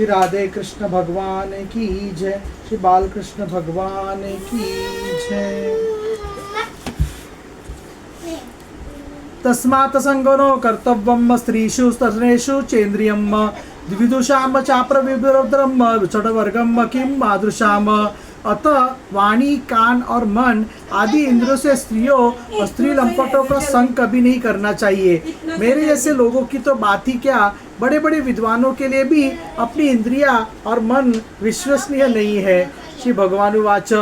श्री राधे कृष्ण भगवान की जय। श्री बालकृष्ण भगवान की जय। तस्मात् संगनो कर्तव्यम स्त्रीषु स्तनेषु चेन्द्रियम द्विदुषाम चाप्रविद्रम चढ़वर्गम किम मादृशाम। अतः वाणी, कान और मन आदि इंद्रियों से स्त्रियों और स्त्री लंपटों का संग कभी नहीं करना चाहिए। मेरे जैसे लोगों की तो बात ही क्या, बड़े बड़े विद्वानों के लिए भी अपनी इंद्रिया और मन विश्वसनीय नहीं है। श्री भगवान उवाच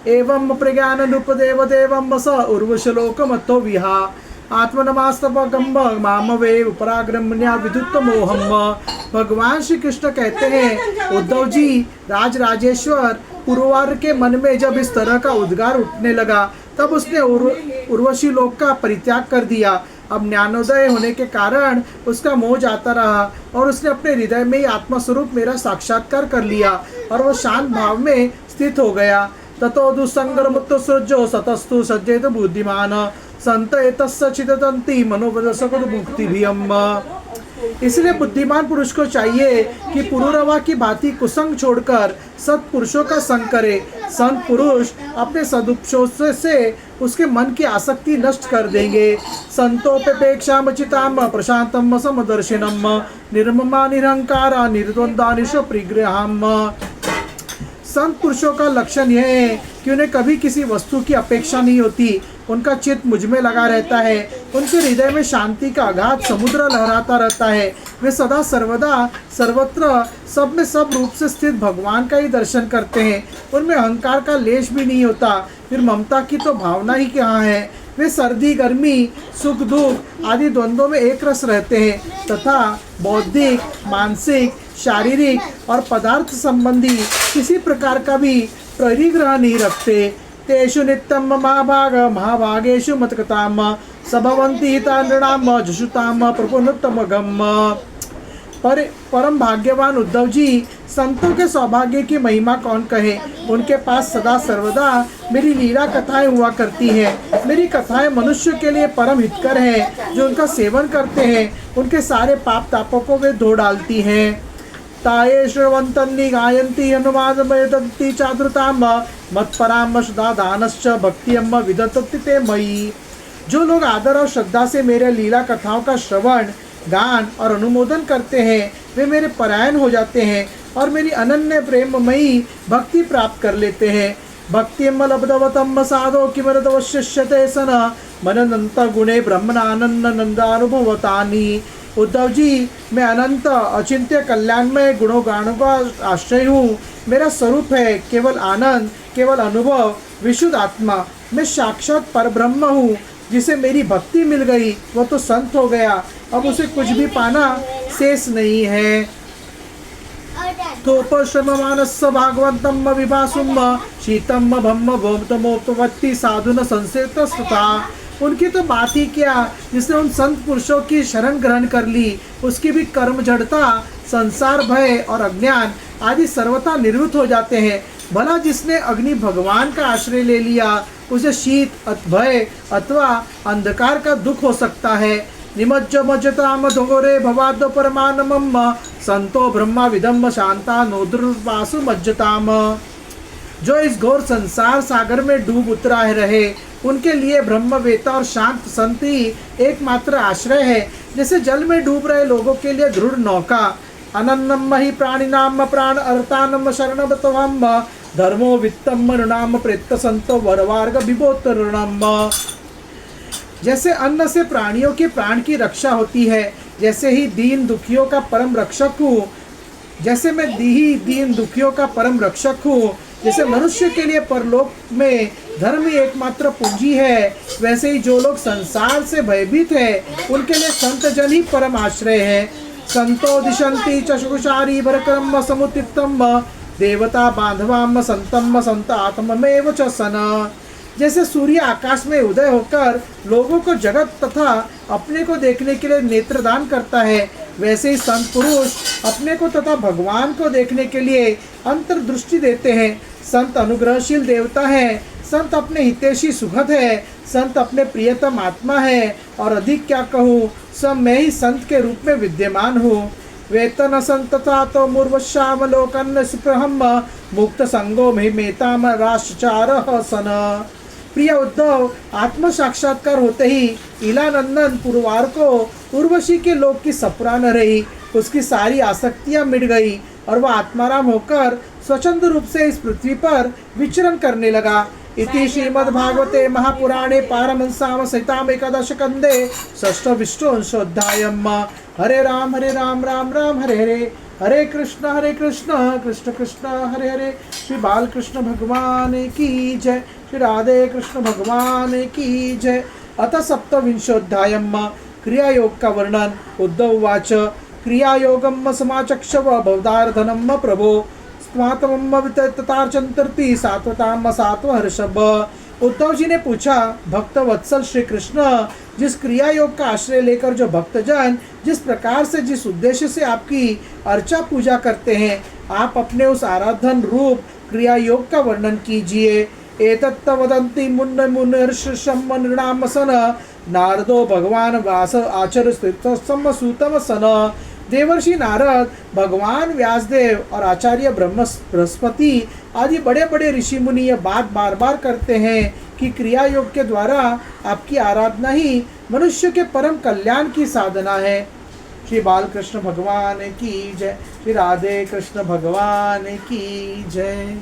एवं प्रज्ञाननुपदेव देवं स उर्वशलोकमतो विहा आत्मनमास्तपगम्ब मामवे उपराग्रमण्या विद्युत्तमोहम। भगवान श्री कृष्ण कहते हैं, उद्धव जी, राजराजेश्वर पुरवार के मन में जब इस तरह का उद्गार उठने लगा तब उसने उर्वशी लोक का परित्याग कर दिया। अब ज्ञानोदय होने के कारण उसका मोह जाता रहा और उसने अपने हृदय में ही आत्मस्वरूप मेरा साक्षात्कार कर लिया और वो शांत भाव में स्थित हो गया। ततो दुसंगरमुत्तो सृजो सतस्तु सज्जेत बुद्धिमान संत एतस्य चिदतंति मनोवदसकुद मुक्तिभियम। इसलिए बुद्धिमान पुरुष को चाहिए कि पुरुरवा की भांति कुसंग छोड़कर सत्पुरुषों का संग करे। संत पुरुष अपने सदुपदेश से उसके मन की आसक्ति नष्ट कर देंगे। संतोपेक्षाम चिताम प्रशांतम समदर्शिनम निर्ममा निरंकारा निर्द्वंदानिशो परिग्रहम। संत पुरुषों का लक्षण यह है कि उन्हें कभी किसी वस्तु की अपेक्षा नहीं होती। उनका चित्त मुझ में लगा रहता है। उनके हृदय में शांति का अगाध समुद्र लहराता रहता है। वे सदा सर्वदा सर्वत्र सब में सब रूप से स्थित भगवान का ही दर्शन करते हैं। उनमें अहंकार का लेश भी नहीं होता। फिर ममता की तो भावना ही कहाँ है। वे सर्दी गर्मी सुख दुख आदि द्वंद्वों में एक रस रहते हैं तथा बौद्धिक, मानसिक, शारीरिक और पदार्थ संबंधी किसी प्रकार का भी परिग्रह नहीं रखते। तेषु नित्यम महाभागेषु मतकताम सबवंती नृणाम जशुताम प्रपुनोत्तमगम। परम भाग्यवान उद्धव जी, संतों के सौभाग्य की महिमा कौन कहे। उनके पास सदा सर्वदा मेरी लीला कथाएं हुआ करती हैं। मेरी कथाएं मनुष्य के लिए परम हितकर है। जो उनका सेवन करते हैं उनके सारे पाप तापों को वे धो डालती हैं। ताये श्रवंतन्नि गायन्ति अनुवादमयदन्ति चादृताम मत्पराम सदा दानश्च भक्तियम विदधति ते मयि। जो लोग आदर और श्रद्धा से मेरे लीला कथाओं का श्रवण, गान और अनुमोदन करते हैं वे मेरे परायण हो जाते हैं और मेरी अनन्य प्रेममयी भक्ति प्राप्त कर लेते हैं। भक्तियम लब्धवतम साधो किमरदवश्यते सन मननंत गुणे ब्रह्मणानंद नंदानुभवतानि। उद्धव जी, मैं अनंत अचिंत्य कल्याणमय गुणों गानों का आश्रय हूँ। मेरा स्वरूप है केवल आनंद, केवल अनुभव, विशुद्ध आत्मा। मैं साक्षात परब्रह्म हूँ। जिसे मेरी भक्ति मिल गई वह तो संत हो गया। अब उसे कुछ भी पाना शेष नहीं है। तोपश्रममानस्य भागवतम विभासुम शीतम भम्म भोमतमोपवत्ति साधुन संसेतस्तथा। उनकी तो बात ही क्या, जिसने उन संत पुरुषों की शरण ग्रहण कर ली उसकी भी कर्म जड़ता, संसार भय और अज्ञान आदि सर्वथा निवृत्त हो जाते हैं। भला जिसने अग्नि भगवान का आश्रय ले लिया उसे शीत भय अथवा अंधकार का दुख हो सकता है। निमज्ज मज्जताम धोरे भवाद परमानमम संतो ब्रह्मा विदम्म शांता नोद्रवासु मज्जताम। जो इस घोर संसार सागर में डूब उतरा रहे उनके लिए ब्रह्मवेता और शांत संत ही एकमात्र आश्रय है। जैसे जल में डूब रहे लोगों के लिए दृढ़ नौका। अनन्नम ही प्राणिनाम प्राण अर्थानम शरणवतवम धर्मो वित्तम नृणाम प्रेत्त संतो वरवार्ग विभोतरणम। जैसे अन्न से प्राणियों के प्राण की रक्षा होती है, जैसे ही दीन दुखियों का परम रक्षक हूँ। जैसे मैं दीन दुखियों का परम रक्षक हूँ, जैसे मनुष्य के लिए परलोक में धर्म ही एकमात्र पूंजी है, वैसे ही जो लोग संसार से भयभीत है उनके लिए संत जन ही परम आश्रय है। संतो दिशंति चशुषारी भरकरम समुत्थितम देवता बांधवाम संतम संत आत्ममेव च सन। जैसे सूर्य आकाश में उदय होकर लोगों को जगत तथा अपने को देखने के लिए नेत्रदान करता है, वैसे ही संत पुरुष अपने को तथा भगवान को देखने के लिए अंतर्दृष्टि देते हैं। संत अनुग्रहशील देवता है। संत अपने हितैषी सुखद है। संत अपने प्रियतम आत्मा है। और अधिक क्या कहूँ, सब मैं ही संत के रूप में विद्यमान हूँ। वेतन संतता तो मूर्वश्यामलोकन सुप्रहम मुक्त संगो मेताम राष्ट्रचार सन। प्रिय उद्धव, आत्म साक्षात्कार होते ही इलानंदन पुरवार को उर्वशी के लोक की सपरा न रही। उसकी सारी आसक्तियां मिट गई और वह आत्माराम होकर स्वच्छंद रूप से इस पृथ्वी पर विचरण करने लगा। इति श्रीमद्भागवते महापुराणे पारमहंस्याम संहिताम एकादश कंदे षष्ठ विष्णुअंशोऽध्यायम्। हरे राम राम राम हरे हरे, हरे कृष्ण कृष्ण कृष्ण हरे हरे। श्री बालकृष्ण भगवान की जय, श्री राधे कृष्ण भगवान की जय। अतः सप्तविंशोऽध्यायम्। क्रियायोग का वर्णन। उद्धव उवाच क्रियायोगम समाचक्षव भवदार्धनम प्रभो स्मातमम विततार्चंतर्ति सात्वताम सात्व हर्षभ। उद्धव जी ने पूछा, भक्त वत्सल श्री कृष्ण, जिस क्रिया योग का आश्रय लेकर जो भक्तजन जिस प्रकार से जिस उद्देश्य से आपकी अर्चा पूजा करते हैं, आप अपने उस आराधन रूप क्रिया योग का वर्णन कीजिए। एतत्त वदन्ति मुन्न मुनिर्षम नृणाम सन नारदो भगवान वास आचर स्थितम सूतम सन। देवर्षि नारद, भगवान व्यासदेव और आचार्य बृहस्पति आदि बड़े बड़े ऋषि मुनि यह बात बार बार करते हैं कि क्रिया योग के द्वारा आपकी आराधना ही मनुष्य के परम कल्याण की साधना है। श्री बालकृष्ण भगवान की जय, श्री राधे कृष्ण भगवान की जय।